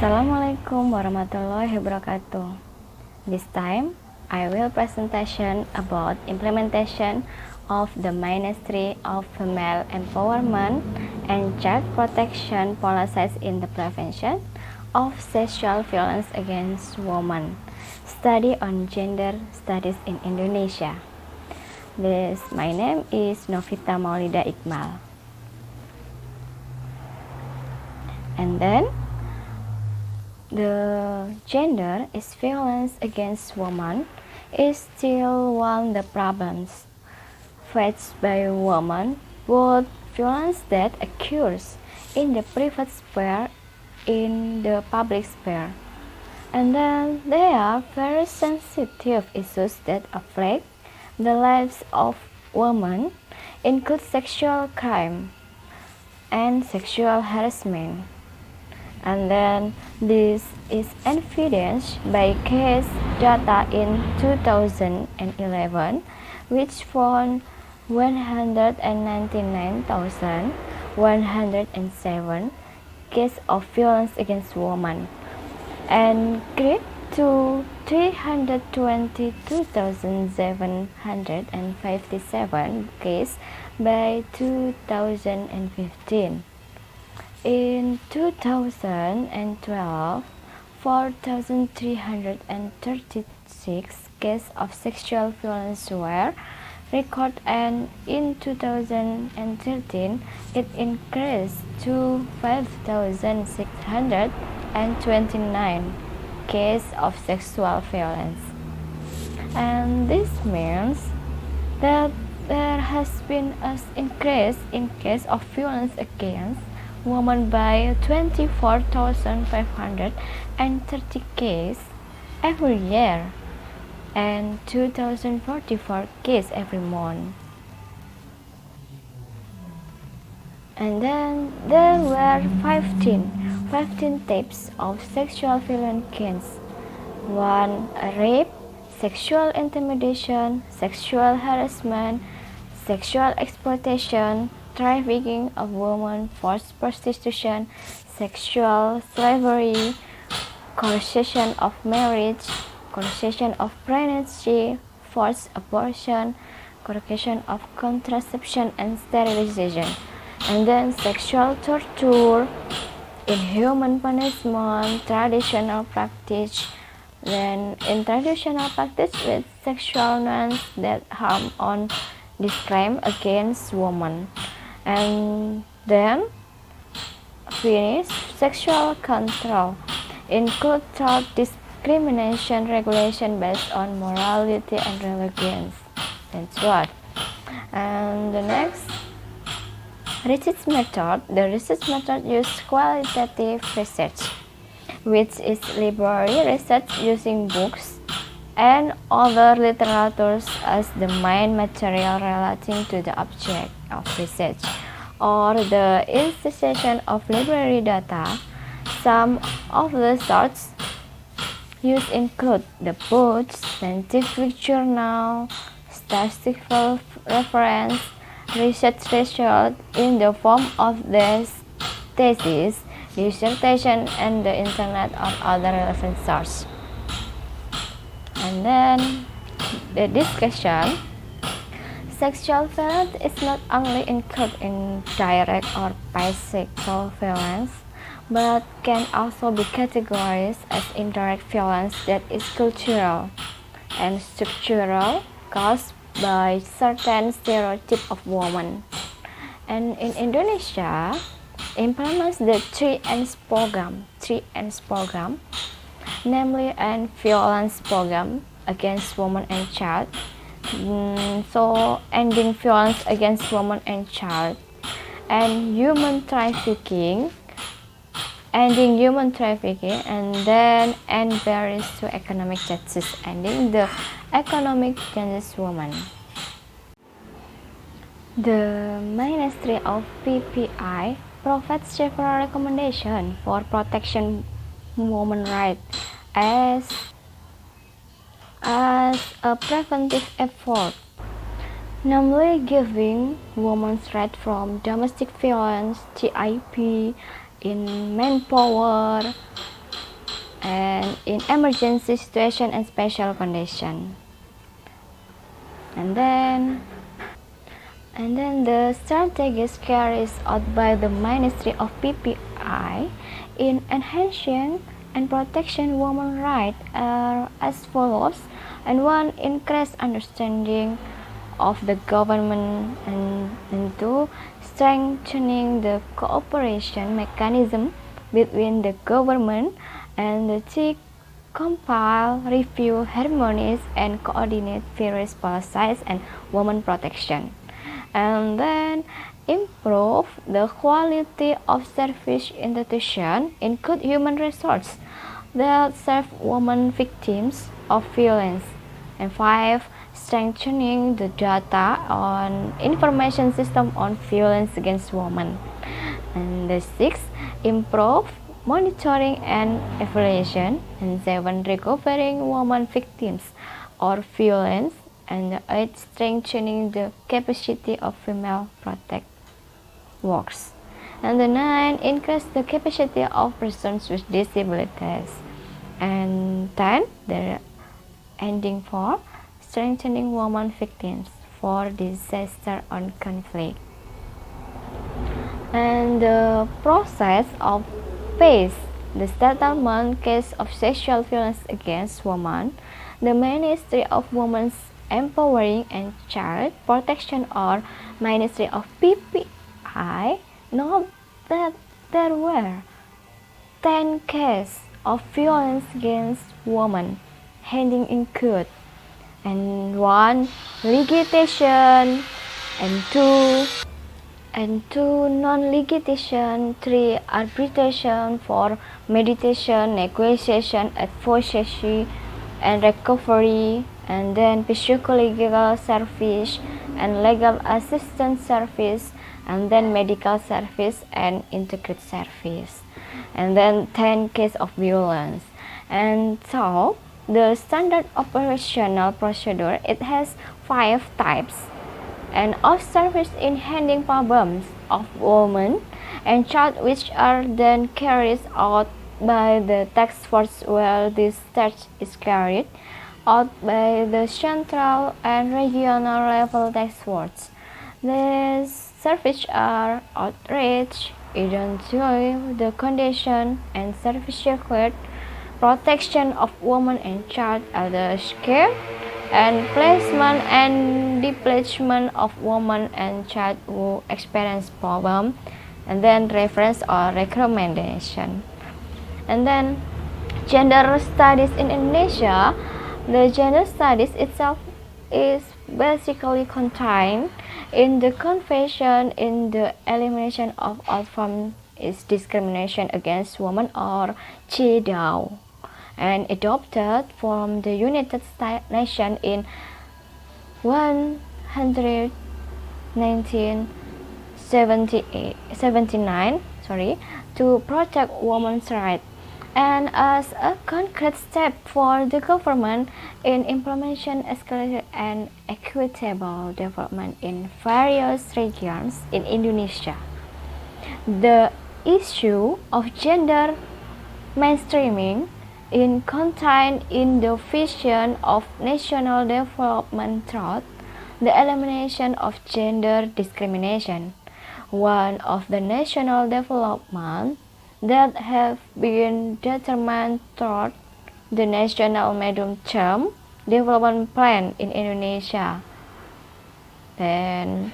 Assalamualaikum warahmatullahi wabarakatuh. This time, I will presentation about implementation of the Ministry of Female Empowerment and Child Protection policies in the prevention of sexual violence against women. Study on gender studies in Indonesia. My name is Novita Maulida Iqbal. And then, the gender is violence against women is still one of the problems faced by women, both violence that occurs in the private sphere in the public sphere. And then there are very sensitive issues that affect the lives of women, include sexual crime and sexual harassment. And then this is evidenced by case data in 2011, which found 199,107 cases of violence against women, and increased to 322,757 cases by 2015. In 2012, 4,336 cases of sexual violence were recorded, and in 2013 it increased to 5,629 cases of sexual violence. And this means that there has been an increase in cases of violence against women by 24,530 cases every year and 2,044 cases every month. And then there were 15 types of sexual violence cases. 1. Rape, sexual intimidation, sexual harassment, sexual exploitation, trafficking of women, forced prostitution, sexual slavery, coercion of marriage, coercion of pregnancy, forced abortion, coercion of contraception and sterilization, and then sexual torture, inhuman punishment, traditional practice. Then in traditional practice with sexual norms that harm or discriminate against women. And then finish sexual control include third discrimination regulation based on morality and religion. That's what. And the next research method. The research method uses qualitative research, which is library research using books and other literature as the main material relating to the object of research, or the institution of library data. Some of the sources used include the books, scientific journal, statistical reference, research result in the form of the thesis, dissertation, and the internet or other relevant sources. And then the discussion. Sexual violence is not only included in direct or physical violence, but can also be categorized as indirect violence that is cultural and structural, caused by certain stereotypes of women. And in Indonesia, implements the 3Ns program, namely an violence program against women and child. So ending violence against women and child, and human trafficking, ending human trafficking, and then end barriers to economic justice, ending the economic justice women. The Ministry of PPPA provides several recommendations for protection women's rights as a preventive effort, namely giving women's rights from domestic violence, TIP, in manpower, and in emergency situation and special condition. And then the strategies carried out by the Ministry of PPI in enhancing and protection women's rights are as follows. And one, increased understanding of the government, and two, strengthening the cooperation mechanism between the government and the three, compile, review, harmonize, and coordinate various policies and women protection. And then improve the quality of service institution, include human resources that serve women victims of violence. And 5, strengthening the data on information system on violence against women. And the 6, improve monitoring and evaluation. And 7, recovering women victims of violence. And 8, strengthening the capacity of female protect works. And the 9, increase the capacity of persons with disabilities. And 10, the ending for strengthening women victims for disaster or conflict. And the process of PACE, the settlement case of sexual violence against women, the Ministry of Women's Empowering and Child Protection or Ministry of PPI note that there were 10 cases of violence against women, handing include and 1, litigation, and 2 non-litigation, 3, arbitration, 4, mediation, negotiation, advocacy, and recovery, and then psychological service, and legal assistance service, and then medical service, and integrated service, and then 10 cases of violence. And so, the standard operational procedure, it has 5 types and of service in handling problems of women and child, which are then carried out by the task force, where this task is carried out by the central and regional level task force. These services are outreach, identify the condition and service required, protection of women and child, elder care, and placement and displacement of women and child who experience problem, and then reference or recommendation. And then gender studies in Indonesia, the gender studies itself is basically contained in the Convention in the elimination of all forms of discrimination against women or CEDAW, and adopted from the United Nations in 1979 to protect women's rights, and as a concrete step for the government in implementation, escalated and equitable development in various regions in Indonesia. The issue of gender mainstreaming is contained in the vision of national development through the elimination of gender discrimination, one of the national development that have been determined through the National Medium-Term Development Plan in Indonesia. Then,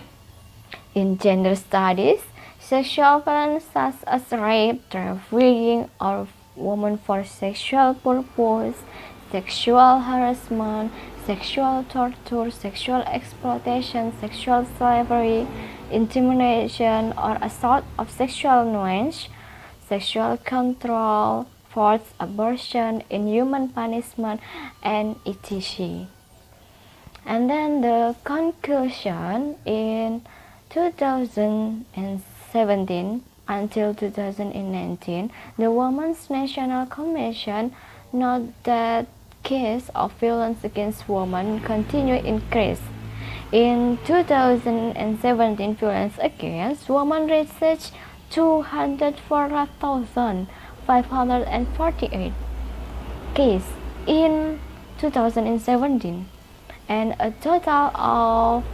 in gender studies, sexual violence such as rape, trafficking, or women for sexual purpose, sexual harassment, sexual torture, sexual exploitation, sexual slavery, intimidation or assault of sexual nuance, sexual control, forced abortion, inhuman punishment, and etc. And then the conclusion in 2017 until 2019, the Women's National Commission noted that cases of violence against women continue to increase. In 2017, violence against women reached 204,548, cases in 2017 and a total of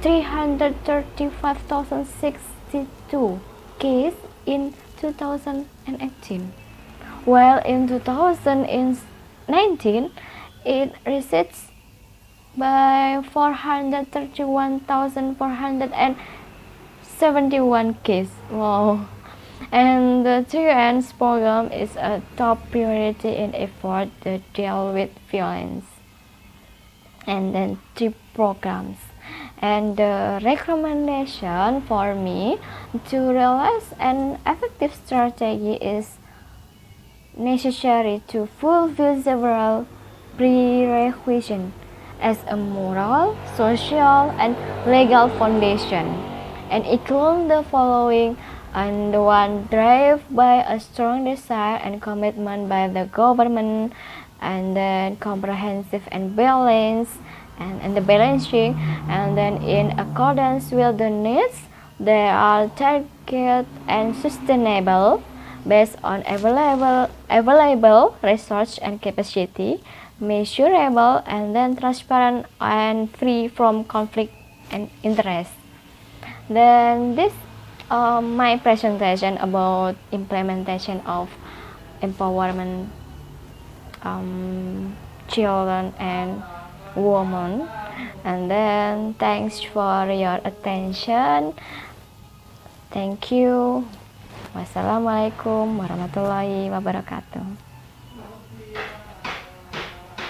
335,062 cases in 2018, while in 2019 it recedes by 431,471 cases. Wow! And the TUN's program is a top priority in effort to deal with violence. And then 3 programs. And the recommendation for me to realize an effective strategy is necessary to fulfill several prerequisites as a moral, social, and legal foundation, and include the following: and the one driven by a strong desire and commitment by the government, and then comprehensive and balanced, and the balancing, and then in accordance with the needs, they are targeted and sustainable based on available resource and capacity, measurable, and then transparent and free from conflict and interest. Then this my presentation about implementation of empowerment children and women. And then thanks for your attention. Thank you. Wassalamualaikum warahmatullahi wabarakatuh.